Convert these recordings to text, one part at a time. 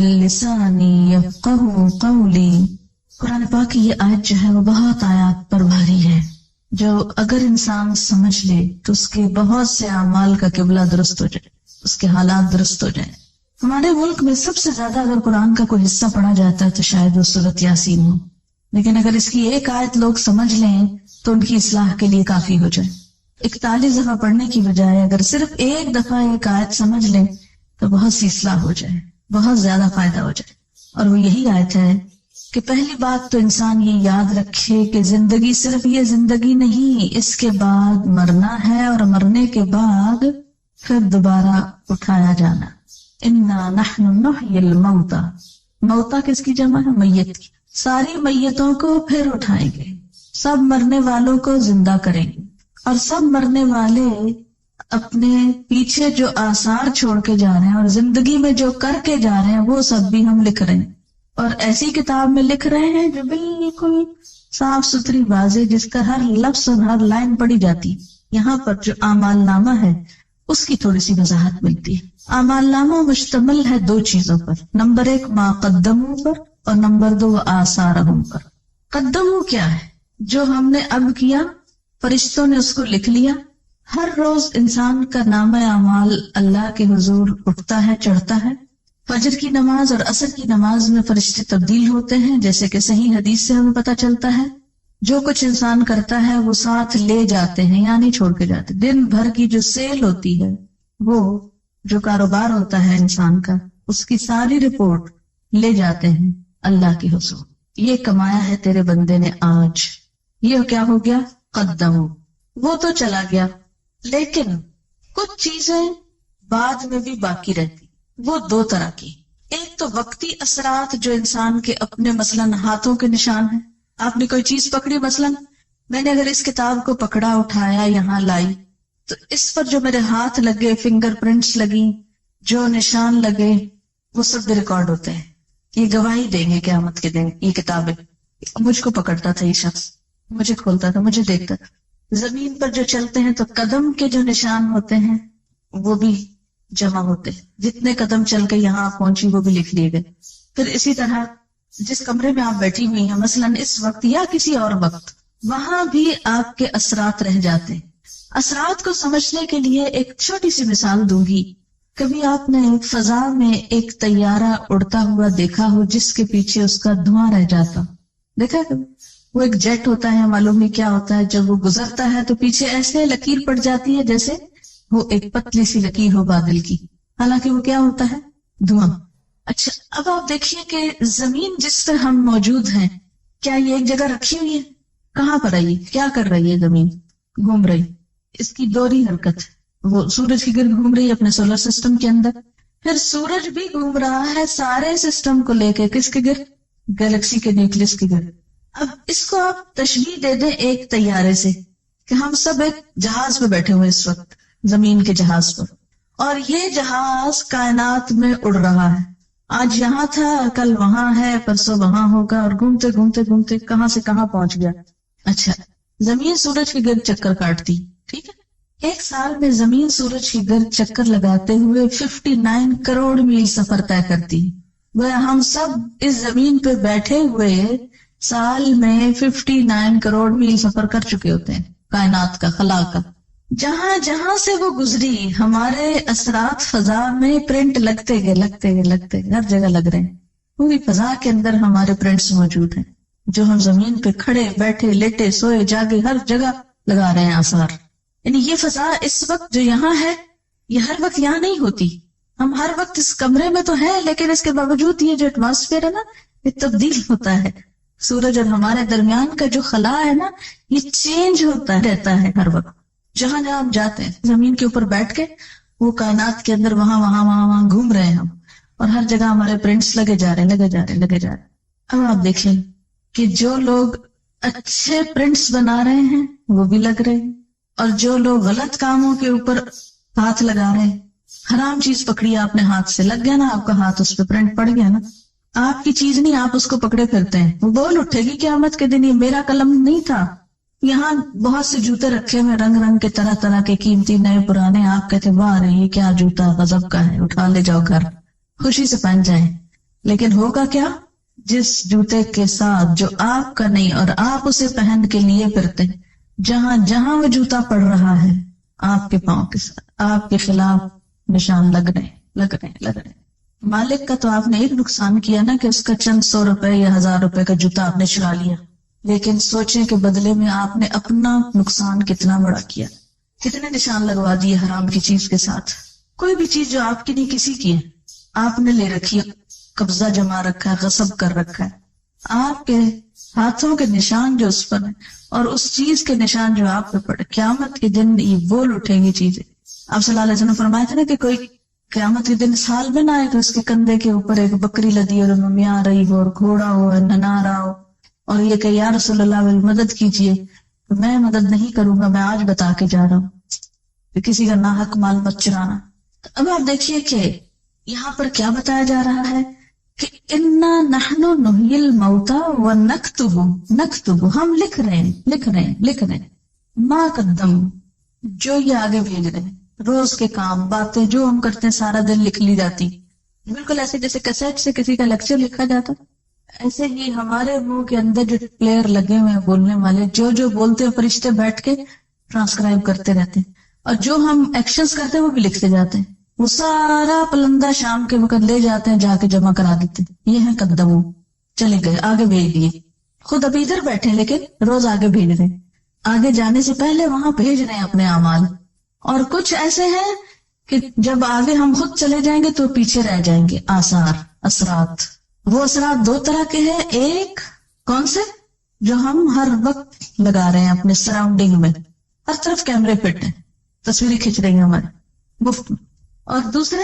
لسانی یفقہوا قولی. قرآن پاک کی یہ آیت جو ہے وہ بہت آیات پر بھاری ہے، جو اگر انسان سمجھ لے تو اس کے بہت سے اعمال کا قبلہ درست ہو جائے، اس کے حالات درست ہو جائیں. ہمارے ملک میں سب سے زیادہ اگر قرآن کا کوئی حصہ پڑھا جاتا ہے تو شاید وہ سورۃ یاسین ہو، لیکن اگر اس کی ایک آیت لوگ سمجھ لیں تو ان کی اصلاح کے لیے کافی ہو جائے. 41 دفعہ پڑھنے کی بجائے اگر صرف ایک دفعہ ایک آیت سمجھ لیں تو بہت سی اصلاح ہو جائے، بہت زیادہ فائدہ ہو جائے. اور وہ یہی آیت ہے کہ پہلی بات تو انسان یہ یاد رکھے کہ زندگی صرف یہ زندگی نہیں، اس کے بعد مرنا ہے، اور مرنے کے بعد پھر دوبارہ اٹھایا جانا. انا نحن نحیی الموتى، موتا کس کی جمع ہے؟ میت کی. ساری میتوں کو پھر اٹھائیں گے، سب مرنے والوں کو زندہ کریں گے، اور سب مرنے والے اپنے پیچھے جو آثار چھوڑ کے جا رہے ہیں اور زندگی میں جو کر کے جا رہے ہیں وہ سب بھی ہم لکھ رہے ہیں، اور ایسی کتاب میں لکھ رہے ہیں جو بالکل صاف ستھری واضح، جس کا ہر لفظ اور ہر لائن پڑھی جاتی. یہاں پر جو اعمال نامہ ہے اس کی تھوڑی سی وضاحت ملتی ہے. اعمال نامہ مشتمل ہے 2 چیزوں پر، نمبر 1 ما قدموا پر، اور نمبر 2 آثارہم پر. قدموا کیا ہے؟ جو ہم نے اب کیا، فرشتوں نے اس کو لکھ لیا. ہر روز انسان کا نامہ اعمال اللہ کے حضور اٹھتا ہے، چڑھتا ہے. فجر کی نماز اور عصر کی نماز میں فرشتے تبدیل ہوتے ہیں، جیسے کہ صحیح حدیث سے ہمیں پتہ چلتا ہے. جو کچھ انسان کرتا ہے وہ ساتھ لے جاتے ہیں، یعنی چھوڑ کے جاتے. دن بھر کی جو سیل ہوتی ہے، وہ جو کاروبار ہوتا ہے انسان کا، اس کی ساری رپورٹ لے جاتے ہیں اللہ کے حضور. یہ کمایا ہے تیرے بندے نے آج، یہ کیا ہو گیا؟ قدموا. وہ تو چلا گیا، لیکن کچھ چیزیں بعد میں بھی باقی رہتی. وہ 2 طرح کی. ایک تو وقتی اثرات جو انسان کے اپنے، مثلاً ہاتھوں کے نشان ہیں. آپ نے کوئی چیز پکڑی، مثلاً میں نے اگر اس کتاب کو پکڑا، اٹھایا، یہاں لائی، تو اس پر جو میرے ہاتھ لگے، فنگر پرنٹس لگی، جو نشان لگے، وہ سب بھی ریکارڈ ہوتے ہیں. یہ گواہی دیں گے قیامت کے دن. یہ کتابیں، مجھ کو پکڑتا تھا یہ شخص، مجھے کھولتا تھا، مجھے دیکھتا تھا. زمین پر جو چلتے ہیں تو قدم کے جو نشان ہوتے ہیں وہ بھی جمع ہوتے ہیں. جتنے قدم چل کے یہاں پہنچی وہ بھی لکھ لیے گئے. پھر اسی طرح جس کمرے میں آپ بیٹھی ہوئی ہیں، مثلاً اس وقت یا کسی اور وقت، وہاں بھی آپ کے اثرات رہ جاتے ہیں. اثرات کو سمجھنے کے لیے ایک چھوٹی سی مثال دوں گی. کبھی آپ نے فضا میں ایک طیارہ اڑتا ہوا دیکھا ہو جس کے پیچھے اس کا دھواں رہ جاتا؟ دیکھا کبھی؟ وہ ایک جیٹ ہوتا ہے، معلوم نہیں کیا ہوتا ہے، جب وہ گزرتا ہے تو پیچھے ایسے لکیر پڑ جاتی ہے جیسے وہ ایک پتلی سی لکیر ہو بادل کی، حالانکہ وہ کیا ہوتا ہے؟ دھواں. اچھا، اب آپ دیکھیے کہ زمین جس پر ہم موجود ہیں، کیا یہ ایک جگہ رکھی ہوئی ہے؟ کہاں پر آئی؟ کیا کر رہی ہے؟ زمین گھوم رہی. اس کی دوہری حرکت ہے، وہ سورج کی گرد گھوم رہی ہے اپنے سولر سسٹم کے اندر، پھر سورج بھی گھوم رہا ہے سارے سسٹم کو لے کے. کس کے گرد؟ گیلیکسی کے نیوکلس کے گرد. اب اس کو آپ تشبیہ دے دیں ایک طیارے سے، کہ ہم سب ایک جہاز پہ بیٹھے ہوئے اس وقت، زمین کے جہاز پر، اور یہ جہاز کائنات میں اڑ رہا ہے. آج یہاں تھا، کل وہاں ہے، پرسوں وہاں ہوگا، اور گھومتے گھومتے گھومتے کہاں سے کہاں پہنچ گیا. اچھا، زمین سورج کی گرد چکر کاٹتی، ٹھیک ہے. 1 سال میں زمین سورج کی گرد چکر لگاتے ہوئے 59 کروڑ میل سفر طے کرتی. وہ ہم سب اس زمین پہ بیٹھے ہوئے سال میں 59 کروڑ میل سفر کر چکے ہوتے ہیں کائنات کا، خلا کا. جہاں جہاں سے وہ گزری، ہمارے اثرات فضا میں پرنٹ لگتے گئے، ہر جگہ لگ رہے ہیں. پوری فضا کے اندر ہمارے پرنٹس موجود ہیں، جو ہم زمین پہ کھڑے، بیٹھے، لیٹے، سوئے، جاگے، ہر جگہ لگا رہے ہیں آثار. یعنی یہ فضا اس وقت جو یہاں ہے، یہ ہر وقت یہاں نہیں ہوتی. ہم ہر وقت اس کمرے میں تو ہیں، لیکن اس کے باوجود یہ جو ایٹماسفیئر ہے نا، یہ تبدیل ہوتا ہے. سورج اور ہمارے درمیان کا جو خلا ہے نا، یہ چینج ہوتا رہتا ہے ہر وقت. جہاں جہاں ہم جاتے ہیں، زمین کے اوپر بیٹھ کے وہ کائنات کے اندر وہاں گھوم رہے ہیں ہم، اور ہر جگہ ہمارے پرنٹس لگے جا رہے ہیں. اب آپ دیکھیں کہ جو لوگ اچھے پرنٹس بنا رہے ہیں وہ بھی لگ رہے ہیں، اور جو لوگ غلط کاموں کے اوپر ہاتھ لگا رہے ہیں، حرام چیز پکڑی آپ نے، ہاتھ سے لگ گیا نا آپ کا ہاتھ، اس پہ پرنٹ پڑ گیا نا. آپ کی چیز نہیں، آپ اس کو پکڑے پھرتے ہیں. وہ بول اٹھے گی قیامت کے دن، یہ میرا قلم نہیں تھا. یہاں بہت سے جوتے رکھے ہوئے، رنگ رنگ کے، طرح طرح کے، قیمتی، نئے پرانے. آپ کہتے واہ رے یہ کیا جوتا غضب کا ہے، اٹھا لے جاؤ گھر، خوشی سے پہن جائیں. لیکن ہوگا کیا؟ جس جوتے کے ساتھ جو آپ کا نہیں اور آپ اسے پہن کے لیے پھرتے، جہاں جہاں وہ جوتا پڑ رہا ہے آپ کے پاؤں کے ساتھ آپ کے خلاف نشان لگ رہے. مالک کا تو آپ نے ایک نقصان کیا نا کہ اس کا چند 100 روپے یا 1000 روپے کا جوتا آپ نے چرا لیا، لیکن سوچیں کہ بدلے میں آپ نے اپنا نقصان کتنا بڑا کیا، کتنے نشان لگوا دیے حرام کی چیز کے ساتھ. کوئی بھی چیز جو آپ کی نہیں کسی کی ہے، آپ نے لے رکھی ہے، قبضہ جما رکھا ہے، غصب کر رکھا ہے، آپ کے ہاتھوں کے نشان جو اس پر ہیں اور اس چیز کے نشان جو آپ پہ پڑے، قیامت کے دن یہ بول اٹھیں گی چیزیں. آپ صلی اللہ علیہ وسلم فرمایا تھا نا کہ کوئی قیامت کے دن سال میں نہ آئے تو اس کے کندھے کے اوپر ایک بکری لدی اور ممیاں رہی ہو اور گھوڑا ہو ننا رہا ہو اور یہ کہ یا رسول اللہ میری مدد کیجیے، تو میں مدد نہیں کروں گا، میں آج بتا کے جا رہا ہوں کہ کسی کا ناحق مال مت چرانا. اب آپ دیکھیے کہ یہاں پر کیا بتایا جا رہا ہے کہ انا نحن نحیی الموتى ونکتب، ہم لکھ رہے ہیں ما قدم، جو یہ آگے بھیج رہے ہیں، روز کے کام باتیں جو ہم کرتے ہیں سارا دن لکھ لی جاتی، بالکل ایسے جیسے کیسٹ سے کسی کا لیکچر لکھا جاتا، ایسے ہی ہمارے منہ کے اندر جو پلیئر لگے ہوئے ہیں بولنے والے، جو بولتے ہیں فرشتے بیٹھ کے ٹرانسکرائب کرتے رہتے ہیں، اور جو ہم ایکشنز کرتے ہیں وہ بھی لکھتے جاتے ہیں. وہ سارا پلندہ شام کے وقت لے جاتے ہیں، جا کے جمع کرا دیتے ہیں. یہ ہے قدموں، چلے گئے آگے بھیج دیے. خود ابھی ادھر بیٹھے لیکن روز آگے بھیج رہے ہیں، آگے جانے سے پہلے وہاں بھیج رہے ہیں اپنے اعمال. اور کچھ ایسے ہیں کہ جب آگے ہم خود چلے جائیں گے تو پیچھے رہ جائیں گے. آثار، اثرات، وہ اثرات دو طرح کے ہیں. ایک کون سے؟ جو ہم ہر وقت لگا رہے ہیں اپنے سراؤنڈنگ میں، ہر طرف کیمرے فٹ ہیں، تصویریں کھینچ رہی ہیں ہمارے مفت میں. اور دوسرے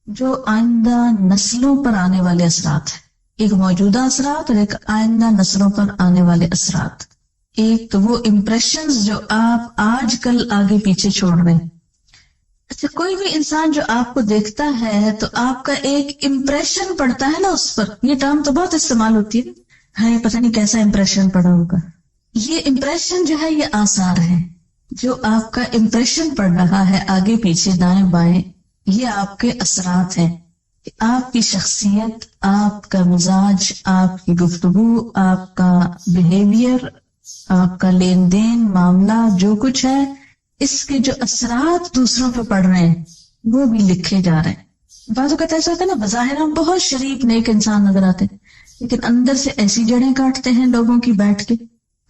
جو آئندہ نسلوں پر آنے والے اثرات ہیں، ایک موجودہ اثرات اور ایک آئندہ نسلوں پر آنے والے اثرات. ایک تو وہ امپریشنز جو آپ آج کل آگے پیچھے چھوڑ رہے ہیں. اچھا، کوئی بھی انسان جو آپ کو دیکھتا ہے تو آپ کا ایک امپریشن پڑتا ہے نا اس پر. یہ ٹرم تو بہت استعمال ہوتی ہے، پتہ نہیں کیسا امپریشن پڑا ہوگا. یہ امپریشن جو ہے یہ آثار ہے. جو آپ کا امپریشن پڑ رہا ہے آگے پیچھے دائیں بائیں، یہ آپ کے اثرات ہیں. آپ کی شخصیت، آپ کا مزاج، آپ کی گفتگو، آپ کا بیہیویئر، آپ کا لین دین معاملہ، جو کچھ ہے، اس کے جو اثرات دوسروں پہ پڑ رہے ہیں وہ بھی لکھے جا رہے ہیں. بعض اوقات ایسا ہوتا ہے نا، بظاہر ہم بہت شریف نیک انسان نظر آتے ہیں لیکن اندر سے ایسی جڑیں کاٹتے ہیں لوگوں کی بیٹھ کے،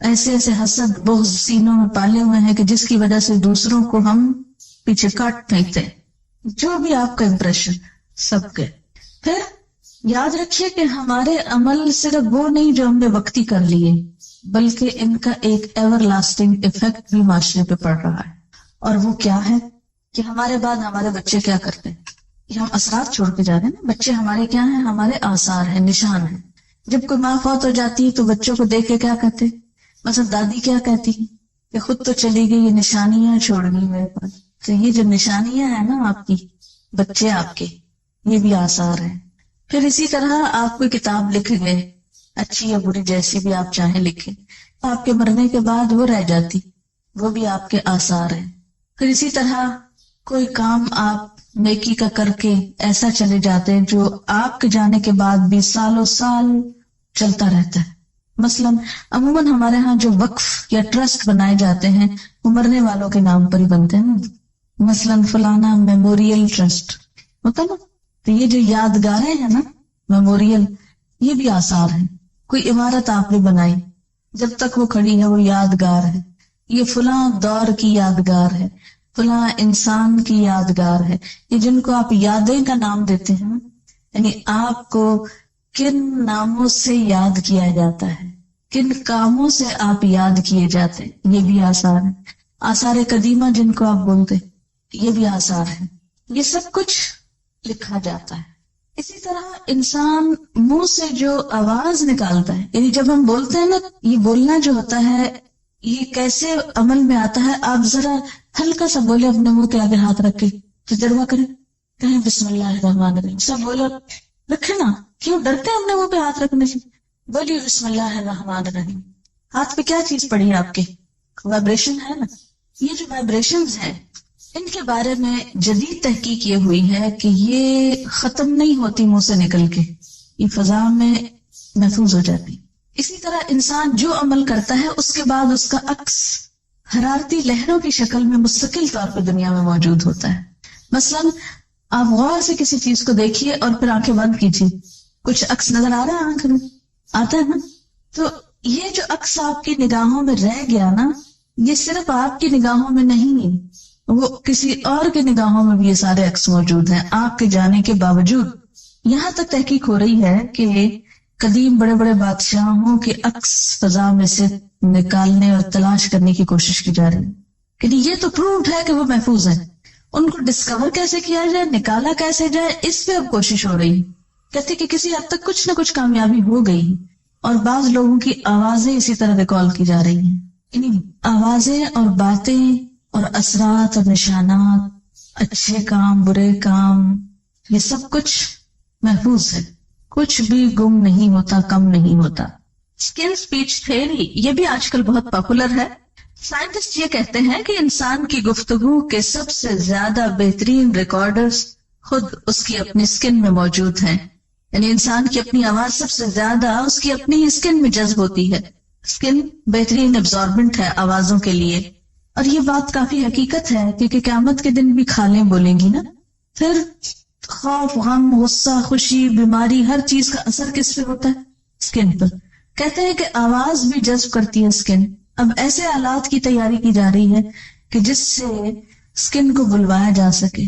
ایسے حسد بغض سینوں میں پالے ہوئے ہیں کہ جس کی وجہ سے دوسروں کو ہم پیچھے کاٹ پھینکتے ہیں. جو بھی آپ کا امپریشن سب کے. پھر یاد رکھیے کہ ہمارے عمل صرف وہ نہیں جو ہم نے وقتی کر لیے، بلکہ ان کا ایک ایور لاسٹنگ ایفیکٹ بھی معاشرے پہ پڑ رہا ہے. اور وہ کیا ہے کہ ہمارے بعد ہمارے بچے کیا کرتے ہیں. یہ ہم اثرات چھوڑ کے جا رہے ہیں نا. بچے ہمارے کیا ہیں؟ ہمارے آثار ہیں، نشان ہیں. جب کوئی ماں فوت ہو جاتی ہے تو بچوں کو دیکھ کے کیا کہتے ہیں؟ مثلا دادی کیا کہتی ہے کہ خود تو چلی گئی، یہ نشانیاں چھوڑ گئی میرے پاس. تو یہ جو نشانیاں ہیں نا آپ کی، بچے آپ کے، یہ بھی آثار ہیں. پھر اسی طرح آپ کوئی کتاب لکھ گئے، اچھی یا بری جیسی بھی آپ چاہیں لکھیں، آپ کے مرنے کے بعد وہ رہ جاتی، وہ بھی آپ کے آثار ہیں. پھر اسی طرح کوئی کام آپ نیکی کا کر کے ایسا چلے جاتے ہیں جو آپ کے جانے کے بعد بھی سالوں سال چلتا رہتا ہے. مثلا عموماً ہمارے ہاں جو وقف یا ٹرسٹ بنائے جاتے ہیں وہ مرنے والوں کے نام پر ہی بنتے ہیں. مثلا فلانا میموریل ٹرسٹ ہوتا نا، تو یہ جو یادگاریں ہیں نا میموریل، یہ بھی آثار ہیں. کوئی عمارت آپ نے بنائی، جب تک وہ کھڑی ہے وہ یادگار ہے. یہ فلاں دور کی یادگار ہے، فلاں انسان کی یادگار ہے. یہ جن کو آپ یادیں کا نام دیتے ہیں، یعنی آپ کو کن ناموں سے یاد کیا جاتا ہے، کن کاموں سے آپ یاد کیے جاتے ہیں، یہ بھی آثار ہیں. آثار قدیمہ جن کو آپ بولتے ہیں، یہ بھی آثار ہیں. یہ سب کچھ لکھا جاتا ہے. اسی طرح انسان منہ سے جو آواز نکالتا ہے، یعنی جب ہم بولتے ہیں نا، یہ بولنا جو ہوتا ہے یہ کیسے عمل میں آتا ہے. آپ ذرا ہلکا سا بولے، اپنے منہ کے آگے ہاتھ رکھ کے تجربہ کریں، کہیں بسم اللہ الرحمن الرحیم، سب بولو، رکھے نا. کیوں ڈرتے ہیں اپنے منہ پہ ہاتھ رکھنے سے؟ بولیے بسم اللہ الرحمن الرحیم. ہاتھ پہ کیا چیز پڑی ہے آپ کے؟ وائبریشن ہے نا. یہ جو وائبریشنز ہیں ان کے بارے میں جدید تحقیق یہ ہوئی ہے کہ یہ ختم نہیں ہوتی منہ سے نکل کے، یہ فضا میں محفوظ ہو جاتی. اسی طرح انسان جو عمل کرتا ہے اس کے بعد اس کا عکس حرارتی لہروں کی شکل میں مستقل طور پر دنیا میں موجود ہوتا ہے. مثلاً آپ غور سے کسی چیز کو دیکھیے اور پھر آنکھیں بند کیجیے, کچھ عکس نظر آ رہا ہے آنکھ میں, آتا ہے نا. تو یہ جو عکس آپ کی نگاہوں میں رہ گیا نا, یہ صرف آپ کی نگاہوں میں نہیں, وہ کسی اور کی نگاہوں میں بھی یہ سارے عکس موجود ہیں آپ کے جانے کے باوجود. یہاں تک تحقیق ہو رہی ہے کہ قدیم بڑے بڑے بادشاہوں کے عکس فضا میں سے نکالنے اور تلاش کرنے کی کوشش کی جا رہی ہے, کہ یہ تو پرووڈ ہے کہ وہ محفوظ ہے. ان کو ڈسکور کیسے کیا جائے, نکالا کیسے جائے, اس پہ اب کوشش ہو رہی. کہتے کہ کسی حد تک کچھ نہ کچھ کامیابی ہو گئی, اور بعض لوگوں کی آوازیں اسی طرح ریکال کی جا رہی ہیں. یعنی آوازیں اور باتیں اور اثرات اور نشانات, اچھے کام برے کام, یہ سب کچھ محفوظ ہے, کچھ بھی گم نہیں ہوتا, کم نہیں ہوتا. اسکن اسپیچ تھیوری یہ بھی آج کل بہت پاپولر ہے. سائنٹسٹ یہ کہتے ہیں کہ انسان کی گفتگو کے سب سے زیادہ بہترین ریکارڈرز خود اس کی اپنی اسکن میں موجود ہیں. یعنی انسان کی اپنی آواز سب سے زیادہ اس کی اپنی اسکن میں جذب ہوتی ہے. اسکن بہترین ابزاربنٹ ہے آوازوں کے لیے. اور یہ بات کافی حقیقت ہے, کیونکہ قیامت کے دن بھی کھالیں بولیں گی نا, پھر خوف, غم, غصہ, خوشی, بیماری, ہر چیز کا اثر کس پہ ہوتا ہے؟ اسکن پر. کہتے ہیں کہ آواز بھی جذب کرتی ہے اسکن. اب ایسے آلات کی تیاری کی جا رہی ہے کہ جس سے اسکن کو بلوایا جا سکے,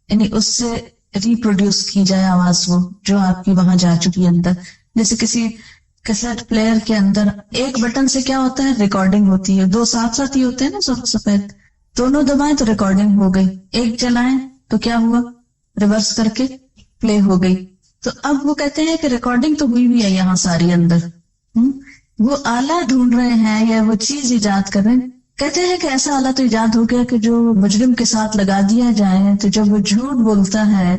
یعنی اس سے ریپروڈیوس کی جائے آواز, وہ جو آپ کی وہاں جا چکی اندر. جیسے کسی کیسٹ پلیئر کے اندر ایک بٹن سے کیا ہوتا ہے, ریکارڈنگ ہوتی ہے. دو ساتھ ساتھ ہی ہوتے ہیں نا سفید, دونوں دبائیں تو ریکارڈنگ ہو گئی, ایک چلائیں تو کیا ہوا, ریورس کر کے پلے ہو گئی. تو اب وہ کہتے ہیں کہ ریکارڈنگ تو ہوئی بھی ہے یہاں ساری اندر. وہ آلہ ڈھونڈ رہے ہیں یا وہ چیز ایجاد کر رہے ہیں. کہتے ہیں کہ ایسا آلہ تو ایجاد ہو گیا کہ جو مجرم کے ساتھ لگا دیا جائے تو جب وہ جھوٹ بولتا ہے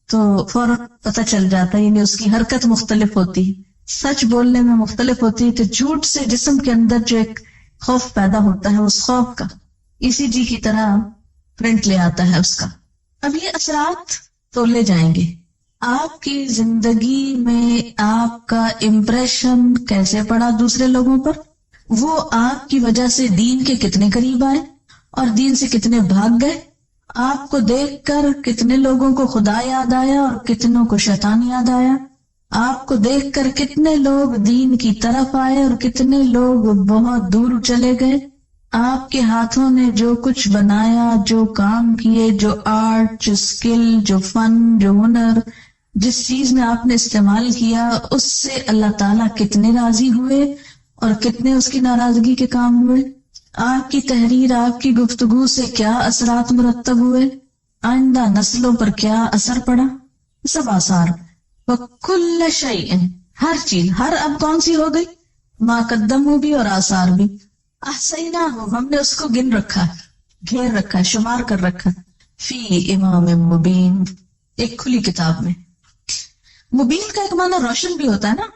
تو فوراً پتہ چل جاتا ہے, یعنی اس کی حرکت مختلف ہوتی ہے, سچ بولنے میں مختلف ہوتی ہے. تو جھوٹ سے جسم کے اندر جو ایک خوف پیدا ہوتا ہے, اس خوف کا ECG کی طرح پرنٹ لے آتا ہے اس کا. اب یہ اثرات تولے جائیں گے. آپ کی زندگی میں آپ کا امپریشن کیسے پڑا دوسرے لوگوں پر, وہ آپ کی وجہ سے دین کے کتنے قریب آئے اور دین سے کتنے بھاگ گئے, آپ کو دیکھ کر کتنے لوگوں کو خدا یاد آیا اور کتنوں کو شیطان یاد آیا, آپ کو دیکھ کر کتنے لوگ دین کی طرف آئے اور کتنے لوگ بہت دور چلے گئے. آپ کے ہاتھوں نے جو کچھ بنایا, جو کام کیے, جو آرٹ, جو اسکل, جو فن, جو ہنر, جس چیز میں آپ نے استعمال کیا, اس سے اللہ تعالیٰ کتنے راضی ہوئے اور کتنے اس کی ناراضگی کے کام ہوئے. آپ کی تحریر, آپ کی گفتگو سے کیا اثرات مرتب ہوئے, آئندہ نسلوں پر کیا اثر پڑا, سب آثار. وَكُلَّ شَيْءٍ, ہر چیز, ہر اب کون سی ہو گئی, ما قدموا بھی اور آثار بھی. احصیناہ, ہم نے اس کو گن رکھا, گھیر رکھا, شمار کر رکھا. فی امام مبین, ایک کھلی کتاب میں. مبین کا ایک معنی روشن بھی ہوتا ہے نا,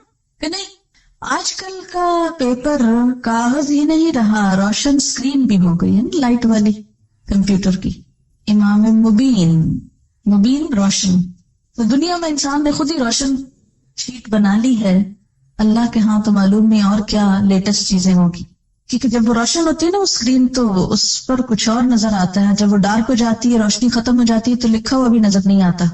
کہ نہیں. آج کل کا پیپر کاغذ ہی نہیں رہا, روشن اسکرین بھی ہو گئی ہے نا, لائٹ والی کمپیوٹر کی. امام مبین, مبین روشن. تو دنیا میں انسان نے خود ہی روشن شیٹ بنا لی ہے. اللہ کے ہاں تو معلوم نہیں اور کیا لیٹسٹ چیزیں ہوگی, کیونکہ جب وہ روشن ہوتی ہے نا وہ اسکرین تو اس پر کچھ اور نظر آتا ہے. جب وہ ڈارک ہو جاتی ہے, روشنی ختم ہو جاتی ہے, تو لکھا ہوا بھی نظر نہیں آتا,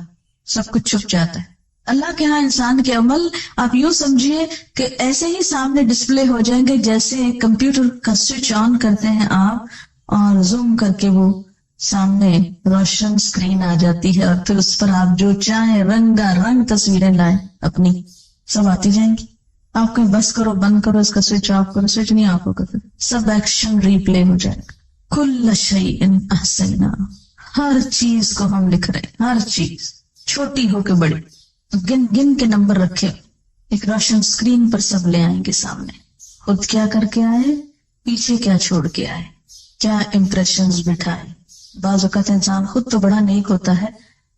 سب کچھ چھپ جاتا ہے. اللہ کے ہاں انسان کے عمل آپ یوں سمجھیے کہ ایسے ہی سامنے ڈسپلے ہو جائیں گے جیسے کمپیوٹر کا سوئچ آن کرتے ہیں آپ اور زوم کر کے وہ سامنے روشن سکرین آ جاتی ہے, اور پھر اس پر آپ جو چاہیں رنگا رنگ تصویریں لائیں اپنی, سب آتی جائیں گی. آپ کہیں بس کرو, بند کرو, اس کا سوئچ آف کرو, سوئچ نہیں آف ہوگا, پھر سب ایکشن ریپلے ہو جائے گا. کل شیء احصیناہ, ہر چیز کو ہم لکھ رہے ہیں, ہر چیز چھوٹی ہو کے بڑی, گن گن کے نمبر رکھے, ایک روشن سکرین پر سب لے آئیں گے سامنے. خود کیا کر کے آئے, پیچھے کیا چھوڑ کے آئے, کیا امپریشنز بٹھائے. بعض اوقات انسان خود تو بڑا نیک ہوتا ہے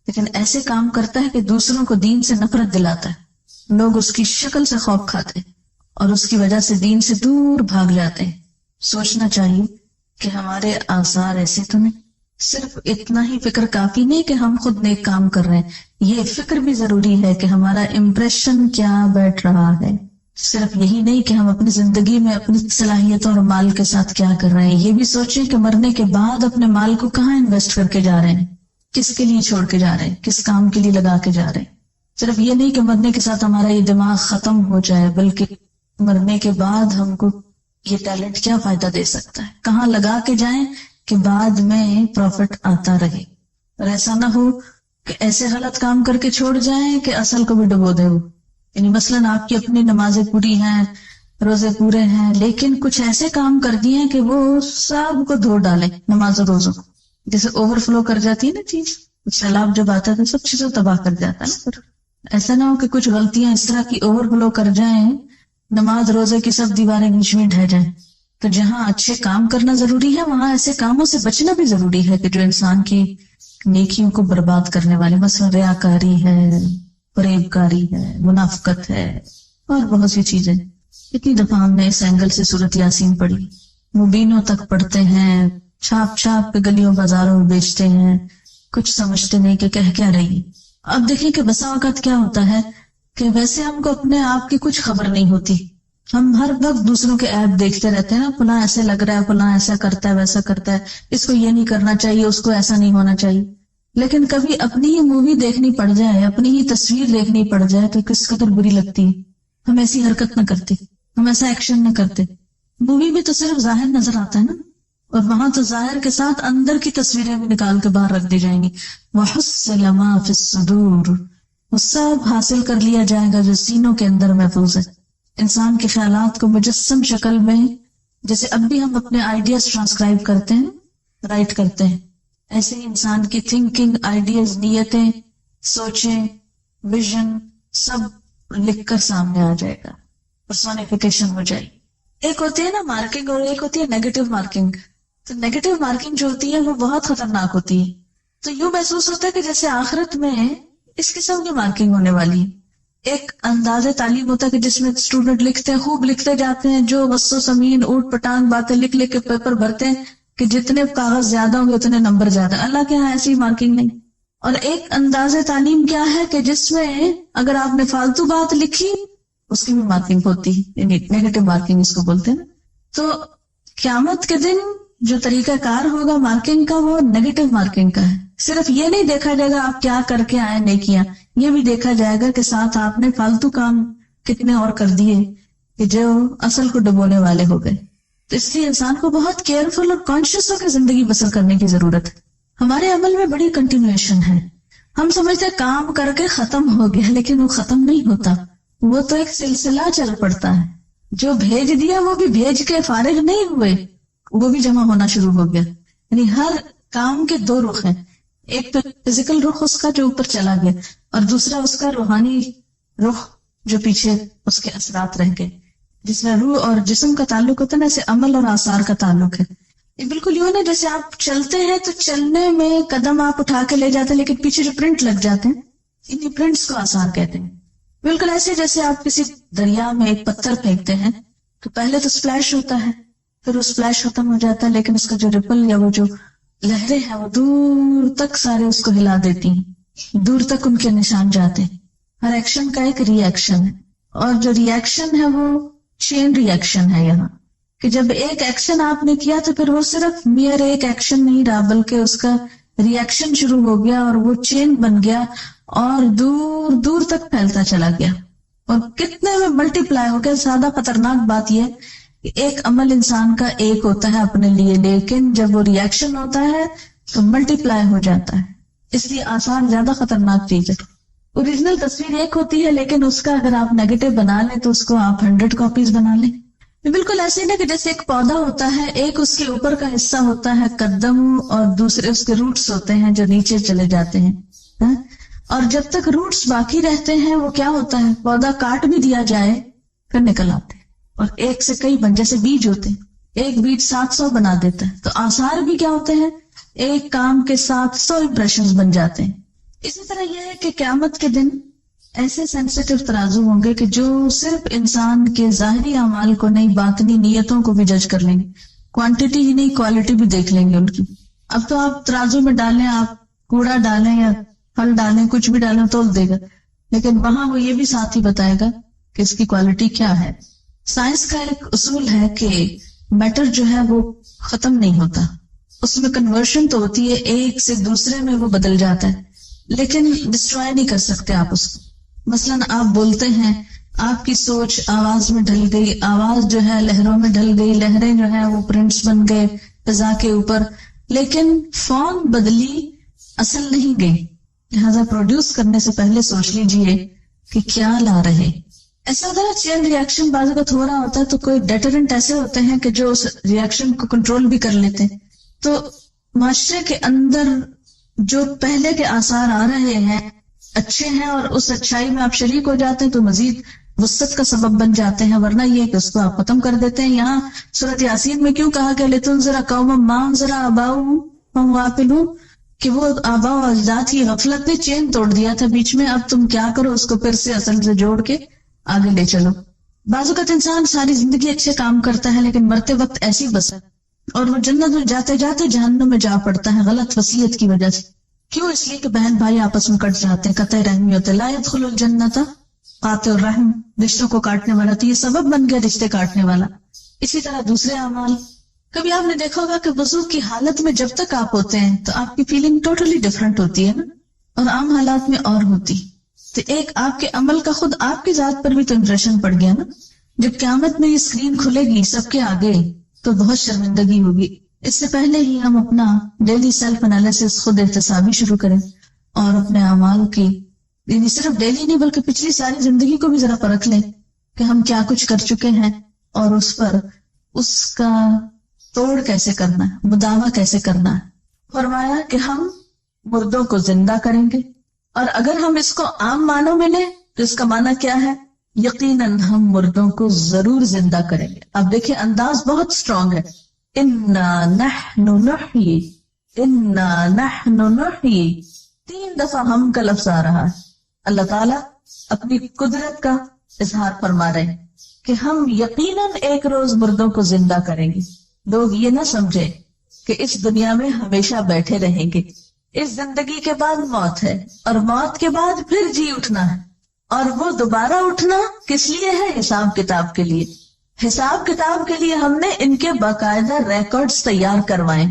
لیکن ایسے کام کرتا ہے کہ دوسروں کو دین سے نفرت دلاتا ہے. لوگ اس کی شکل سے خوف کھاتے ہیں اور اس کی وجہ سے دین سے دور بھاگ جاتے ہیں. سوچنا چاہیے کہ ہمارے آثار ایسے تو نہیں. صرف اتنا ہی فکر کافی نہیں کہ ہم خود نیک کام کر رہے ہیں، یہ فکر بھی ضروری ہے کہ ہمارا امپریشن کیا بیٹھ رہا ہے. صرف یہی نہیں کہ ہم اپنی زندگی میں اپنی صلاحیتوں اور مال کے ساتھ کیا کر رہے ہیں، یہ بھی سوچیں کہ مرنے کے بعد اپنے مال کو کہاں انویسٹ کر کے جا رہے ہیں، کس کے لیے چھوڑ کے جا رہے ہیں، کس کام کے لیے لگا کے جا رہے ہیں. صرف یہ نہیں کہ مرنے کے ساتھ ہمارا یہ دماغ ختم ہو جائے، بلکہ مرنے کے بعد ہم کو یہ ٹیلنٹ کیا فائدہ دے سکتا ہے، کہاں لگا کے جائیں کہ بعد میں پروفٹ آتا رہے. اور ایسا نہ ہو کہ ایسے غلط کام کر کے چھوڑ جائیں کہ اصل کو بھی ڈبو دے. وہ یعنی مثلاً آپ کی اپنی نمازیں پوری ہیں، روزے پورے ہیں، لیکن کچھ ایسے کام کر دیے کہ وہ سب کو دھو ڈالیں نماز و روزوں، جیسے اوور فلو کر جاتی ہے نا چیز، سیلاب جب آتا ہے تو سب چیزوں تباہ کر جاتا ہے نا. پھر ایسا نہ ہو کہ کچھ غلطیاں اس طرح کی اوور فلو کر جائیں، نماز روزے کی سب دیواریں بیچ میں ڈھہ جائیں. تو جہاں اچھے کام کرنا ضروری ہے وہاں ایسے کاموں سے بچنا بھی ضروری ہے کہ جو انسان کی نیکیوں کو برباد کرنے والے، مثلا ریاکاری ہے، فریب کاری ہے، منافقت ہے، اور بہت سی چیزیں. اتنی دفعہ ہم نے اس اینگل سے سورۃ یاسین پڑھی، مبینوں تک پڑھتے ہیں، چھاپ چھاپ کے گلیوں بازاروں میں بیچتے ہیں، کچھ سمجھتے نہیں کہ کہہ کیا رہی. اب دیکھیں کہ بسا اوقات کیا ہوتا ہے کہ ویسے ہم کو اپنے آپ کی کچھ خبر نہیں ہوتی، ہم ہر وقت دوسروں کے ایپ دیکھتے رہتے ہیں نا، فلاں ایسے لگ رہا ہے، فلاں ایسا کرتا ہے، ویسا کرتا ہے، اس کو یہ نہیں کرنا چاہیے، اس کو ایسا نہیں ہونا چاہیے. لیکن کبھی اپنی ہی مووی دیکھنی پڑ جائے، اپنی ہی تصویر دیکھنی پڑ جائے تو کس قدر بری لگتی ہے. ہم ایسی حرکت نہ کرتے، ہم ایسا ایکشن نہ کرتے. مووی میں تو صرف ظاہر نظر آتا ہے نا، اور وہاں تو ظاہر کے ساتھ اندر کی تصویریں بھی نکال کے باہر رکھ دی جائیں گی. وَحُصِّلَ مَا فِي الصُّدُورِ، وہ سب حاصل کر لیا جائے گا جو سینوں کے اندر محفوظ ہے. انسان کے خیالات کو مجسم شکل میں، جیسے اب بھی ہم اپنے آئیڈیاز ٹرانسکرائب کرتے ہیں، رائٹ کرتے ہیں، ایسے ہی انسان کی تھنکنگ، آئیڈیاز، نیتیں، سوچیں، ویژن سب لکھ کر سامنے آ جائے گا، پرسونیفیکیشن ہو جائے گی. ایک ہوتی ہے نا مارکنگ اور ایک ہوتی ہے نیگیٹو مارکنگ. تو نیگیٹو مارکنگ جو ہوتی ہے وہ بہت خطرناک ہوتی ہے. تو یوں محسوس ہوتا ہے کہ جیسے آخرت میں اس قسم کی مارکنگ ہونے والی ہے. ایک انداز تعلیم ہوتا ہے کہ جس میں اسٹوڈنٹ لکھتے ہیں، خوب لکھتے جاتے ہیں، جو وسو سمین اوٹ پٹانگ باتیں لکھ لکھ کے پیپر بھرتے ہیں کہ جتنے کاغذ زیادہ ہوں گے اتنے نمبر زیادہ. اللہ کے ہاں ایسی مارکنگ نہیں. اور ایک انداز تعلیم کیا ہے کہ جس میں اگر آپ نے فالتو بات لکھی اس کی بھی مارکنگ ہوتی ہے، یعنی نیگیٹو مارکنگ اس کو بولتے ہیں. تو قیامت کے دن جو طریقہ کار ہوگا مارکنگ کا وہ نیگیٹو مارکنگ کا ہے. صرف یہ نہیں دیکھا جائے گا آپ کیا کر کے آئے نیکیاں، یہ بھی دیکھا جائے گا کہ ساتھ آپ نے فالتو کام کتنے اور کر دیے کہ جو اصل کو ڈبونے والے ہو گئے. تو اس لیے انسان کو بہت کیئرفل اور کانشیس ہو کے زندگی بسر کرنے کی ضرورت ہے. ہمارے عمل میں بڑی کنٹینویشن ہے. ہم سمجھتے ہیں کام کر کے ختم ہو گیا، لیکن وہ ختم نہیں ہوتا، وہ تو ایک سلسلہ چل پڑتا ہے. جو بھیج دیا وہ بھی بھیج کے فارغ نہیں ہوئے، وہ بھی جمع ہونا شروع ہو گیا. یعنی ہر کام کے دو رخ ہیں، ایک تو فزیکل رخ اس کا جو اوپر چلا گیا، اور دوسرا اس کا روحانی رخ جو پیچھے اس کے اثرات رہ گئے. جس میں روح اور جسم کا تعلق ہوتا ہے نا، ایسے عمل اور آثار کا تعلق ہے. یہ بالکل یوں نا جیسے آپ چلتے ہیں تو چلنے میں قدم آپ اٹھا کے لے جاتے ہیں، لیکن پیچھے جو پرنٹ لگ جاتے ہیں انہیں پرنٹس کو آثار کہتے ہیں. بالکل ایسے جیسے آپ کسی دریا میں ایک پتھر پھینکتے ہیں تو پہلے تو سپلیش ہوتا ہے، پھر وہ سپلیش ختم ہو جاتا ہے، لیکن اس کا جو ریپل یا وہ جو لہریں ہیں وہ دور تک سارے اس کو ہلا دیتی ہیں، دور تک ان کے نشان جاتے ہیں. ہر ایکشن کا ایک ری ایکشن ہے، اور جو ری ایکشن ہے وہ چین ری ایکشن ہے. یہاں کہ جب ایک ایکشن آپ نے کیا تو پھر وہ صرف میئر ایک ایکشن نہیں رہا، بلکہ اس کا ری ایکشن شروع ہو گیا اور وہ چین بن گیا اور دور دور تک پھیلتا چلا گیا اور کتنے میں ملٹی پلائی ہو گیا. زیادہ خطرناک بات یہ کہ ایک عمل انسان کا ایک ہوتا ہے اپنے لیے، لیکن جب وہ ری ایکشن ہوتا ہے تو ملٹی پلائی ہو جاتا ہے. اس لیے آسان زیادہ خطرناک چیز ہے. اوریجنل تصویر ایک ہوتی ہے، لیکن اس کا اگر آپ نیگیٹو بنا لیں تو اس کو آپ 100 کاپیز بنا لیں. بالکل ایسے نہیں کہ جیسے ایک پودا ہوتا ہے، ایک اس کے اوپر کا حصہ ہوتا ہے قدم اور دوسرے اس کے روٹس ہوتے ہیں جو نیچے چلے جاتے ہیں. اور جب تک روٹس باقی رہتے ہیں وہ کیا ہوتا ہے، پودا کاٹ بھی دیا جائے پھر نکل آتے ہیں، اور ایک سے کئی بن جیسے بیج ہوتے ہیں، ایک بیج 700 بنا دیتا ہے. تو آثار بھی کیا ہوتے ہیں، ایک کام کے 700 امپریشنز بن جاتے ہیں. اسی طرح یہ ہے کہ قیامت کے دن ایسے سینسیٹیو ترازو ہوں گے کہ جو صرف انسان کے ظاہری اعمال کو نہیں، باطنی نیتوں کو بھی جج کر لیں گے. کوانٹٹی ہی نہیں، کوالٹی بھی دیکھ لیں گے ان کی. اب تو آپ ترازو میں ڈالیں، آپ کوڑا ڈالیں یا پھل ڈالیں، کچھ بھی ڈالیں تول دے گا، لیکن وہاں وہ یہ بھی ساتھ ہی بتائے گا کہ اس کی کوالٹی کیا ہے. سائنس کا ایک اصول ہے کہ میٹر جو ہے وہ ختم نہیں ہوتا، اس میں کنورشن تو ہوتی ہے، ایک سے دوسرے میں وہ بدل جاتا ہے، لیکن ڈسٹرائے نہیں کر سکتے آپ اس کو. مثلاً آپ بولتے ہیں، آپ کی سوچ آواز میں ڈل گئی، آواز جو ہے لہروں میں ڈل گئی، لہریں جو ہیں وہ پرنٹس بن گئے فضا کے اوپر، لیکن فارم بدلی، اصل نہیں گئی. لہذا پروڈیوس کرنے سے پہلے سوچ لیجئے کہ کیا لا رہے. ایسا اگر چین ریاکشن بعض اوقات ہو رہا ہوتا ہے تو کوئی ڈیٹرنٹ ایسے ہوتے ہیں کہ جو اس ریاکشن کو کنٹرول بھی کر لیتے ہیں. تو معاشرے کے اندر جو پہلے کے آثار آ رہے ہیں اچھے ہیں، اور اس اچھائی میں آپ شریک ہو جاتے ہیں تو مزید وسعت کا سبب بن جاتے ہیں، ورنہ یہ کہ اس کو آپ ختم کر دیتے ہیں. یہاں سورۃ یاسین میں کیوں کہا کہ لِتُنذِرَ قَوْمًا مَا أَنذَرَ آبَاؤُهُمْ فَهُمْ غَافِلُونَ، کہ وہ آباء و اجداد کی غفلت نے چین توڑ دیا تھا بیچ میں، اب تم کیا کرو، اس کو پھر سے اصل سے جوڑ کے آگے لے چلو. بعض اوقات انسان ساری زندگی اچھے کام کرتا ہے لیکن مرتے وقت ایسی بسا اور وہ جنت میں جاتے جاتے جہنم میں جا پڑتا ہے غلط وصیت کی وجہ سے. کیوں؟ اس لیے کہ بہن بھائی آپس میں کٹ جاتے ہیں، قطع رحمی ہوتے. لا يدخل الجنت قاطع الرحم، رشتوں کو کاٹنے والا، تو یہ سبب بن گیا رشتے کاٹنے والا. اسی طرح دوسرے اعمال، کبھی آپ نے دیکھا ہوگا کہ وضو کی حالت میں جب تک آپ ہوتے ہیں تو آپ کی فیلنگ ٹوٹلی ڈفرنٹ ہوتی ہے نا، اور عام حالات میں اور ہوتی. تو ایک آپ کے عمل کا خود آپ کی ذات پر بھی تو امپریشن پڑ گیا نا. جب قیامت میں یہ اسکرین کھلے گی سب کے آگے تو بہت شرمندگی ہوگی. اس سے پہلے ہی ہم اپنا ڈیلی سیلف انالیسس خود احتسابی شروع کریں اور اپنے اعمال کی، یعنی صرف ڈیلی نہیں بلکہ پچھلی ساری زندگی کو بھی ذرا پرکھ لیں کہ ہم کیا کچھ کر چکے ہیں اور اس پر اس کا توڑ کیسے کرنا ہے، مداوع کیسے کرنا ہے. فرمایا کہ ہم مردوں کو زندہ کریں گے، اور اگر ہم اس کو عام معنوں میں لیں تو اس کا معنی کیا ہے؟ یقیناً ہم مردوں کو ضرور زندہ کریں گے. اب دیکھیں انداز بہت سٹرونگ ہے. اِنَّا نَحْنُ نُحْيِي، اِنَّا نَحْنُ نُحْيِي، 3 دفعہ ہم کا لفظ آ رہا ہے. اللہ تعالیٰ اپنی قدرت کا اظہار فرما رہے ہیں کہ ہم یقیناً ایک روز مردوں کو زندہ کریں گے. لوگ یہ نہ سمجھے کہ اس دنیا میں ہمیشہ بیٹھے رہیں گے. اس زندگی کے بعد موت ہے، اور موت کے بعد پھر جی اٹھنا ہے، اور وہ دوبارہ اٹھنا کس لیے ہے؟ حساب کتاب کے لیے. حساب کتاب کے لیے ہم نے ان کے باقاعدہ ریکارڈز تیار کروائے.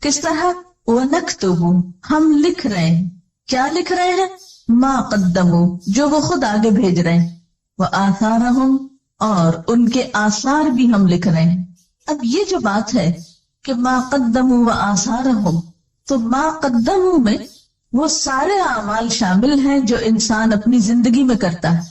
کس طرح؟ وَنَكْتُبُ، ہم لکھ رہے ہیں. کیا لکھ رہے ہیں؟ مَا قَدَّمُوا، جو وہ خود آگے بھیج رہے ہیں. وَآثَارَهُمْ، اور ان کے آثار بھی ہم لکھ رہے ہیں. اب یہ جو بات ہے کہ مَا قَدَّمُوا وَآثَارَهُمْ، تو مَا قَدَّمُوا میں وہ سارے اعمال شامل ہیں جو انسان اپنی زندگی میں کرتا ہے.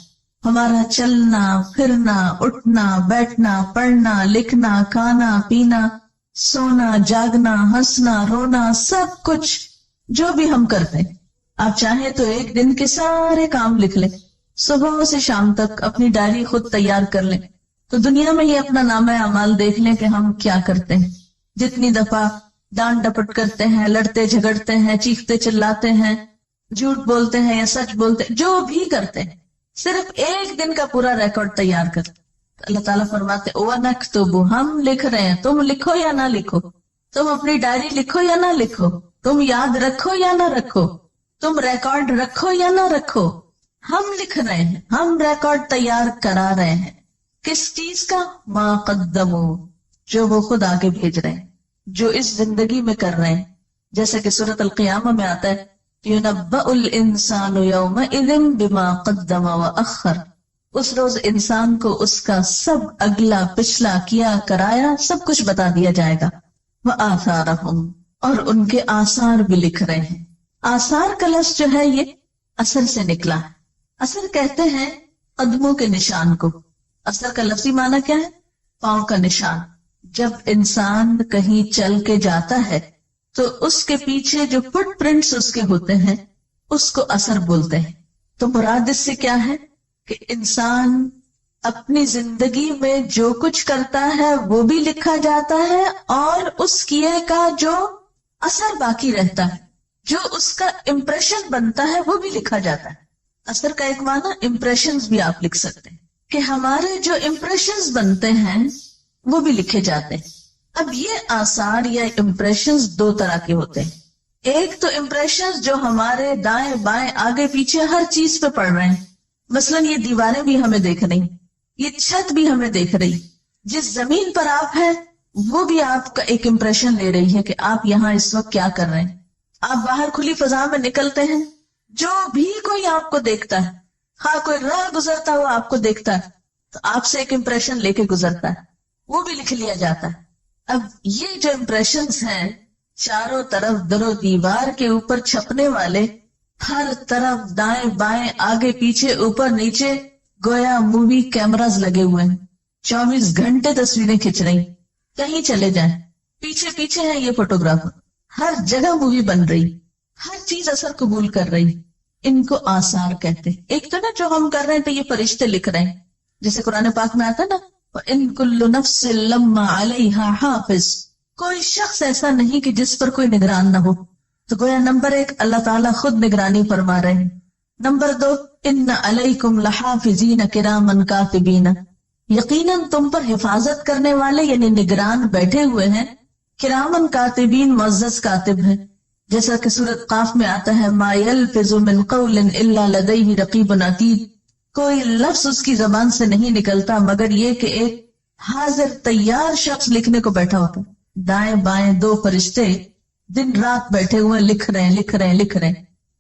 ہمارا چلنا پھرنا، اٹھنا بیٹھنا، پڑھنا لکھنا، کھانا پینا، سونا جاگنا، ہنسنا رونا، سب کچھ جو بھی ہم کرتے ہیں. آپ چاہیں تو ایک دن کے سارے کام لکھ لیں، صبح سے شام تک اپنی ڈائری خود تیار کر لیں، تو دنیا میں یہ اپنا نامہ اعمال دیکھ لیں کہ ہم کیا کرتے ہیں. جتنی دفعہ ڈانٹ ڈپٹ کرتے ہیں، لڑتے جھگڑتے ہیں، چیختے چلاتے ہیں، جھوٹ بولتے ہیں یا سچ بولتے ہیں، جو بھی کرتے ہیں، صرف ایک دن کا پورا ریکارڈ تیار کر. اللہ تعالیٰ فرماتے وَنَكْتُبُ، ہم لکھ رہے ہیں. تم لکھو یا نہ لکھو، تم اپنی ڈائری لکھو یا نہ لکھو، تم یاد رکھو یا نہ رکھو، تم ریکارڈ رکھو یا نہ رکھو، ہم لکھ رہے ہیں، ہم ریکارڈ تیار کرا رہے ہیں. کس چیز کا؟ مَا قَدَّمُوا، جو وہ خود آگے بھیج رہے ہیں، جو اس زندگی میں کر رہے ہیں. جیسا کہ سورۃ القیامہ میں آتا ہے يُنَبَّأُ الْإِنسَانُ يَوْمَئِذٍ بِمَا قَدَّمَ وَأَخَّرَ، اس روز انسان کو اس کا سب اگلا پچھلا کیا کرایا سب کچھ بتا دیا جائے گا. وَآثَارَهُمْ، اور ان کے آثار بھی لکھ رہے ہیں. آثار کا لفظ جو ہے یہ اثر سے نکلا ہے. اثر کہتے ہیں قدموں کے نشان کو. اثر کا لفظی معنی کیا ہے؟ پاؤں کا نشان. جب انسان کہیں چل کے جاتا ہے تو اس کے پیچھے جو فٹ پرنٹس اس کے ہوتے ہیں اس کو اثر بولتے ہیں. تو مراد اس سے کیا ہے کہ انسان اپنی زندگی میں جو کچھ کرتا ہے وہ بھی لکھا جاتا ہے، اور اس کیے کا جو اثر باقی رہتا ہے، جو اس کا امپریشن بنتا ہے وہ بھی لکھا جاتا ہے. اثر کا ایک معنی امپریشنز بھی آپ لکھ سکتے ہیں کہ ہمارے جو امپریشنز بنتے ہیں وہ بھی لکھے جاتے ہیں. اب یہ آثار یا امپریشنز دو طرح کے ہوتے ہیں. ایک تو امپریشنز جو ہمارے دائیں بائیں آگے پیچھے ہر چیز پہ پڑ رہے ہیں. مثلا یہ دیواریں بھی ہمیں دیکھ رہی, یہ چھت بھی ہمیں دیکھ رہی, جس زمین پر آپ ہیں وہ بھی آپ کا ایک امپریشن لے رہی ہے کہ آپ یہاں اس وقت کیا کر رہے ہیں. آپ باہر کھلی فضا میں نکلتے ہیں, جو بھی کوئی آپ کو دیکھتا ہے, ہاں کوئی راہ گزرتا ہوا آپ کو دیکھتا ہے تو آپ سے ایک امپریشن لے کے گزرتا ہے, وہ بھی لکھ لیا جاتا ہے. اب یہ جو امپریشنز ہیں چاروں طرف در و دیوار کے اوپر چھپنے والے, ہر طرف دائیں بائیں آگے پیچھے اوپر نیچے گویا مووی کیمراز لگے ہوئے ہیں, 24 گھنٹے تصویریں کھنچ رہی. کہیں چلے جائیں پیچھے پیچھے ہیں یہ فوٹوگرافر, ہر جگہ مووی بن رہی, ہر چیز اثر قبول کر رہی. ان کو آثار کہتے ہیں. ایک تو نا جو ہم کر رہے ہیں تو یہ فرشتے لکھ رہے ہیں, جیسے قرآن پاک میں آتا نا وَإِن كُلُّ نَفْسٍ لَمَّا عَلَيْهَا حَافِظٌ, کوئی شخص ایسا نہیں کہ جس پر کوئی نگران نہ ہو. تو گویا نمبر 1 اللہ تعالیٰ خود نگرانی فرما رہے ہیں. نمبر 2 ان علیکم لحافظین کراما کاتبین, یقیناً تم پر حفاظت کرنے والے یعنی نگران بیٹھے ہوئے ہیں, کرامن کاتبین معزز کاتب ہیں. جیسا کہ سورۃ قاف میں آتا ہے ما یلفظ من قول الا لدیہ رقیب عتید, کوئی لفظ اس کی زبان سے نہیں نکلتا مگر یہ کہ ایک حاضر تیار شخص لکھنے کو بیٹھا ہوتا. دائیں بائیں 2 فرشتے دن رات بیٹھے ہوئے لکھ رہے ہیں.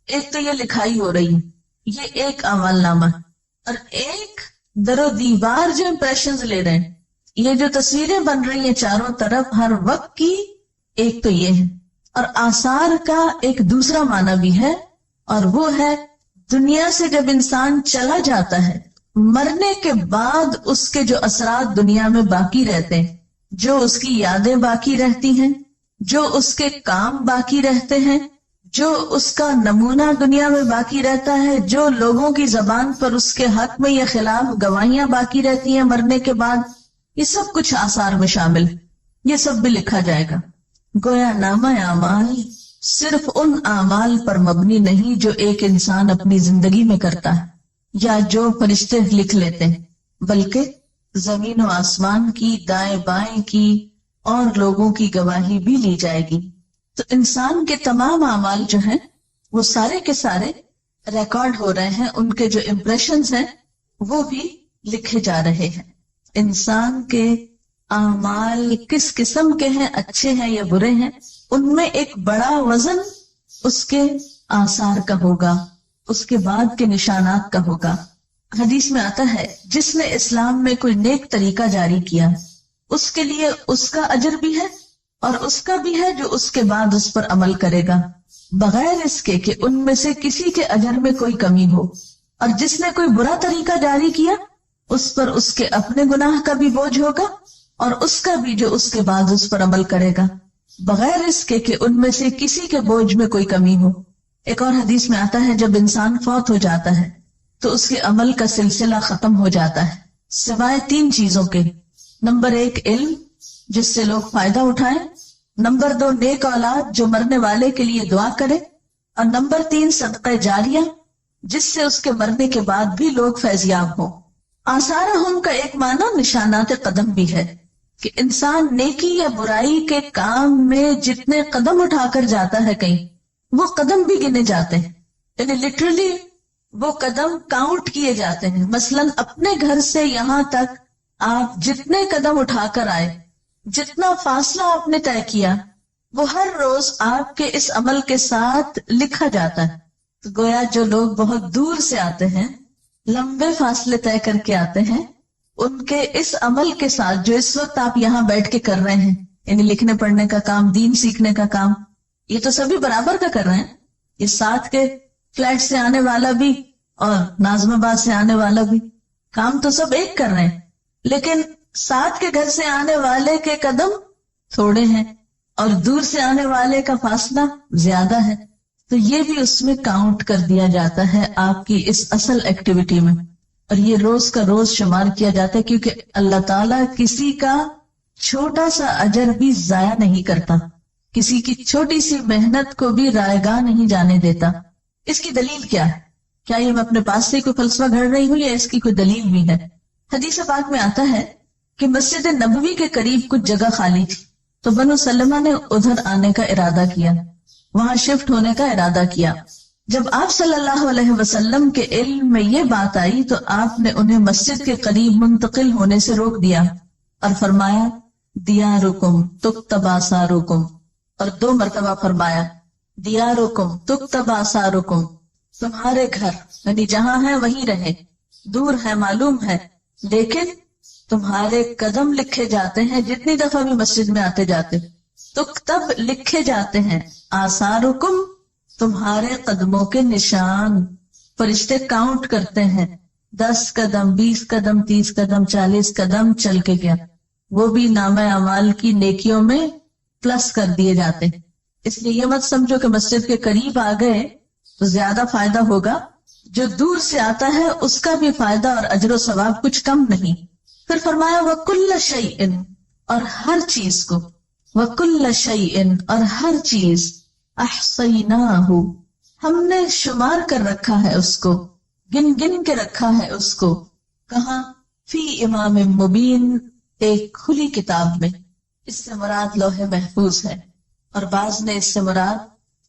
ایک تو یہ لکھائی ہو رہی ہے, یہ ایک اعمال نامہ ہے. اور ایک در و دیوار جو امپریشنز لے رہے ہیں, یہ جو تصویریں بن رہی ہیں چاروں طرف ہر وقت کی, ایک تو یہ ہے. اور آثار کا ایک دوسرا معنی بھی ہے, اور وہ ہے دنیا سے جب انسان چلا جاتا ہے مرنے کے بعد اس کے جو اثرات دنیا میں باقی رہتے ہیں, جو اس کی یادیں باقی رہتی ہیں, جو اس کے کام باقی رہتے ہیں, جو اس کا نمونہ دنیا میں باقی رہتا ہے, جو لوگوں کی زبان پر اس کے حق میں یا خلاف گواہیاں باقی رہتی ہیں مرنے کے بعد, یہ سب کچھ آثار میں شامل, یہ سب بھی لکھا جائے گا. گویا نامہ اعمال صرف ان اعمال پر مبنی نہیں جو ایک انسان اپنی زندگی میں کرتا ہے یا جو فرشتے لکھ لیتے ہیں, بلکہ زمین و آسمان کی, دائیں بائیں کی اور لوگوں کی گواہی بھی لی جائے گی. تو انسان کے تمام اعمال جو ہیں وہ سارے کے سارے ریکارڈ ہو رہے ہیں, ان کے جو امپریشنز ہیں وہ بھی لکھے جا رہے ہیں. انسان کے اعمال کس قسم کے ہیں, اچھے ہیں یا برے ہیں, ان میں ایک بڑا وزن اس کے آثار کا ہوگا, اس کے بعد کے نشانات کا ہوگا. حدیث میں آتا ہے جس نے اسلام میں کوئی نیک طریقہ جاری کیا اس کے لیے اس کا اجر بھی ہے اور اس کا بھی ہے جو اس کے بعد اس پر عمل کرے گا, بغیر اس کے کہ ان میں سے کسی کے اجر میں کوئی کمی ہو. اور جس نے کوئی برا طریقہ جاری کیا اس پر اس کے اپنے گناہ کا بھی بوجھ ہوگا اور اس کا بھی جو اس کے بعد اس پر عمل کرے گا, بغیر اس کے کہ ان میں سے کسی کے بوجھ میں کوئی کمی ہو. ایک اور حدیث میں آتا ہے جب انسان فوت ہو جاتا ہے تو اس کے عمل کا سلسلہ ختم ہو جاتا ہے سوائے 3 چیزوں کے. نمبر 1 علم جس سے لوگ فائدہ اٹھائیں, نمبر 2 نیک اولاد جو مرنے والے کے لیے دعا کرے, اور نمبر 3 صدقہ جاریہ جس سے اس کے مرنے کے بعد بھی لوگ فیضیاب ہوں. آثارہم کا ایک معنی نشانات قدم بھی ہے کہ انسان نیکی یا برائی کے کام میں جتنے قدم اٹھا کر جاتا ہے کہیں وہ قدم بھی گنے جاتے ہیں, یعنی لٹرلی وہ قدم کاؤنٹ کیے جاتے ہیں. مثلاً اپنے گھر سے یہاں تک آپ جتنے قدم اٹھا کر آئے, جتنا فاصلہ آپ نے طے کیا, وہ ہر روز آپ کے اس عمل کے ساتھ لکھا جاتا ہے. تو گویا جو لوگ بہت دور سے آتے ہیں, لمبے فاصلے طے کر کے آتے ہیں, ان کے اس عمل کے ساتھ جو اس وقت آپ یہاں بیٹھ کے کر رہے ہیں, یعنی لکھنے پڑھنے کا کام, دین سیکھنے کا کام, یہ تو سبھی برابر کا کر رہے ہیں. یہ ساتھ کے فلیٹ سے آنے والا بھی اور ناظم آباد سے آنے والا بھی, کام تو سب ایک کر رہے ہیں, لیکن ساتھ کے گھر سے آنے والے کے قدم تھوڑے ہیں اور دور سے آنے والے کا فاصلہ زیادہ ہے. تو یہ بھی اس میں کاؤنٹ کر دیا جاتا ہے آپ کی اس اصل ایکٹیویٹی میں, اور یہ روز کا روز شمار کیا جاتا ہے, کیونکہ اللہ تعالیٰ کسی کا چھوٹا سا اجر بھی ضائع نہیں کرتا, کسی کی چھوٹی سی محنت کو بھی رائیگاں نہیں جانے دیتا. اس کی دلیل کیا ہے؟ کیا یہ میں اپنے پاس سے کوئی فلسفہ گھڑ رہی ہوں یا اس کی کوئی دلیل بھی ہے؟ حدیث پاک میں آتا ہے کہ مسجد نبوی کے قریب کچھ جگہ خالی تھی, تو بنو سلمہ نے ادھر آنے کا ارادہ کیا، وہاں شفٹ ہونے کا ارادہ کیا۔ جب آپ صلی اللہ علیہ وسلم کے علم میں یہ بات آئی تو آپ نے انہیں مسجد کے قریب منتقل ہونے سے روک دیا اور فرمایا دیارکم تکتب آثارکم، اور 2 مرتبہ فرمایا دیارکم تکتب آثارکم، تمہارے گھر یعنی جہاں ہے وہیں رہے، دور ہے معلوم ہے، لیکن تمہارے قدم لکھے جاتے ہیں جتنی دفعہ بھی مسجد میں آتے جاتے، تکتب لکھے جاتے ہیں، آثارکم تمہارے قدموں کے نشان، فرشتے کاؤنٹ کرتے ہیں 10 قدم 20 قدم 30 قدم 40 قدم چل کے گیا، وہ بھی نامہ اعمال کی نیکیوں میں پلس کر دیے جاتے ہیں۔ اس لیے یہ مت سمجھو کہ مسجد کے قریب آ گئے تو زیادہ فائدہ ہوگا، جو دور سے آتا ہے اس کا بھی فائدہ اور اجر و ثواب کچھ کم نہیں۔ پھر فرمایا وَكُلَّ شَيْءٍ، اور ہر چیز کو، وَكُلَّ شَيْءٍ اور ہر چیز، احصیناہ ہم نے شمار کر رکھا ہے اس کو، گن گن کے رکھا ہے اس کو، کہاں؟ فی امام مبین، ایک کھلی کتاب میں۔ اس سے مراد لوح محفوظ ہے، اور بعض نے اس سے مراد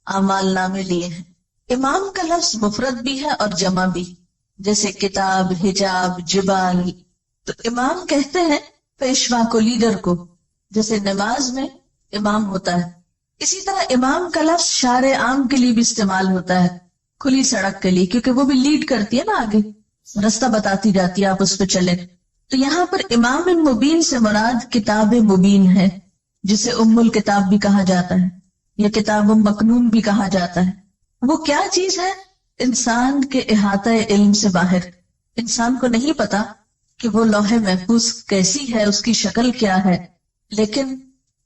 اعمال نامے لیے ہیں۔ امام کا لفظ مفرد بھی ہے اور جمع بھی، جیسے کتاب، حجاب، جبال۔ تو امام کہتے ہیں پیشوا کو، لیڈر کو، جیسے نماز میں امام ہوتا ہے۔ اسی طرح امام کا لفظ شارع عام کے لیے بھی استعمال ہوتا ہے، کھلی سڑک کے لیے، کیونکہ وہ بھی لیڈ کرتی ہے نا، آگے رستہ بتاتی جاتی ہے، آپ اس پہ چلیں۔ تو یہاں پر امام مبین سے مراد کتاب مبین ہے، جسے ام الکتاب بھی کہا جاتا ہے یا کتاب مکنون بھی کہا جاتا ہے۔ وہ کیا چیز ہے؟ انسان کے احاطہ علم سے باہر، انسان کو نہیں پتا کہ وہ لوح محفوظ کیسی ہے، اس کی شکل کیا ہے، لیکن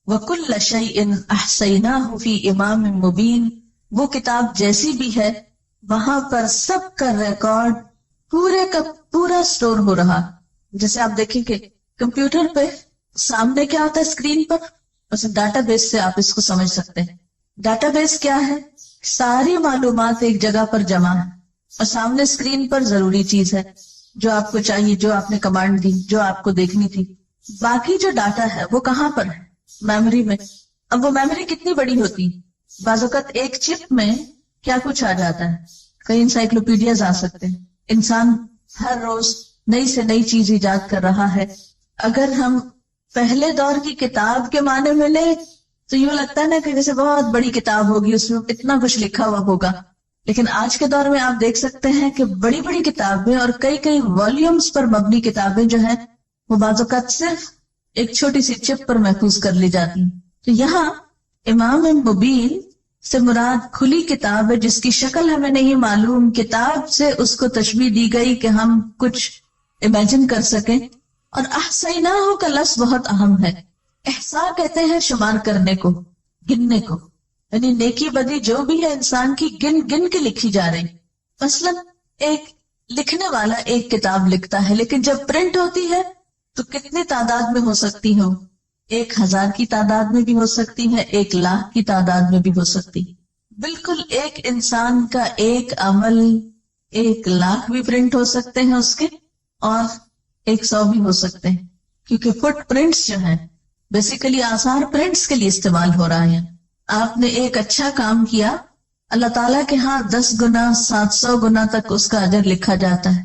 وَكُلَّ شَيْءٍ أَحْصَيْنَاهُ فِي إِمَامٍ مُبِينٍ، وہ کتاب جیسی بھی ہے وہاں پر سب کا ریکارڈ پورے کا پورا سٹور ہو رہا۔ جیسے آپ دیکھیں کہ کمپیوٹر پہ سامنے کیا ہوتا ہے اسکرین پر، مثلا ڈاٹا بیس سے آپ اس کو سمجھ سکتے ہیں۔ ڈاٹا بیس کیا ہے؟ ساری معلومات ایک جگہ پر جمع ہے، اور سامنے اسکرین پر ضروری چیز ہے جو آپ کو چاہیے، جو آپ نے کمانڈ دی، جو آپ کو دیکھنی تھی۔ باقی جو ڈاٹا ہے وہ کہاں پر ہے؟ میموری میں۔ اب وہ میموری کتنی بڑی ہوتی ہے؟ بعض اوقات ایک چپ میں کیا کچھ آ جاتا ہے، کئی انسائکلوپیڈیاز آ سکتے ہیں۔ انسان ہر روز نئی سے نئی چیز ایجاد کر رہا ہے۔ اگر ہم پہلے دور کی کتاب کے معنی میں لیں تو یوں لگتا ہے نا کہ جیسے بہت بڑی کتاب ہوگی، اس میں اتنا کچھ لکھا ہوا ہوگا، لیکن آج کے دور میں آپ دیکھ سکتے ہیں کہ بڑی بڑی کتابیں اور کئی والیومز پر مبنی کتابیں جو ہیں وہ بعض اوقات صرف ایک چھوٹی سی چپ پر محفوظ کر لی جاتی ہیں۔ تو یہاں امام مبین سے مراد کھلی کتاب ہے جس کی شکل ہمیں نہیں معلوم، کتاب سے اس کو تشبیہ دی گئی کہ ہم کچھ امیجن کر سکیں۔ اور احصیناہ کا لفظ بہت اہم ہے۔ احصاء کہتے ہیں شمار کرنے کو، گننے کو، یعنی نیکی بدی جو بھی ہے انسان کی گن گن کے لکھی جا رہی۔ مثلا ایک لکھنے والا ایک کتاب لکھتا ہے، لیکن جب پرنٹ ہوتی ہے تو کتنی تعداد میں ہو سکتی ہو؟ 1000 کی تعداد میں بھی ہو سکتی ہے، 1,00,000 کی تعداد میں بھی ہو سکتی۔ بالکل ایک انسان کا ایک عمل 1,00,000 بھی پرنٹ ہو سکتے ہیں اس کے، اور 100 بھی ہو سکتے ہیں، کیونکہ فٹ پرنٹس جو ہیں بیسیکلی آثار پرنٹس کے لیے استعمال ہو رہا ہے۔ آپ نے ایک اچھا کام کیا، اللہ تعالیٰ کے ہاں 10 گنا 700 گنا تک اس کا اجر لکھا جاتا ہے۔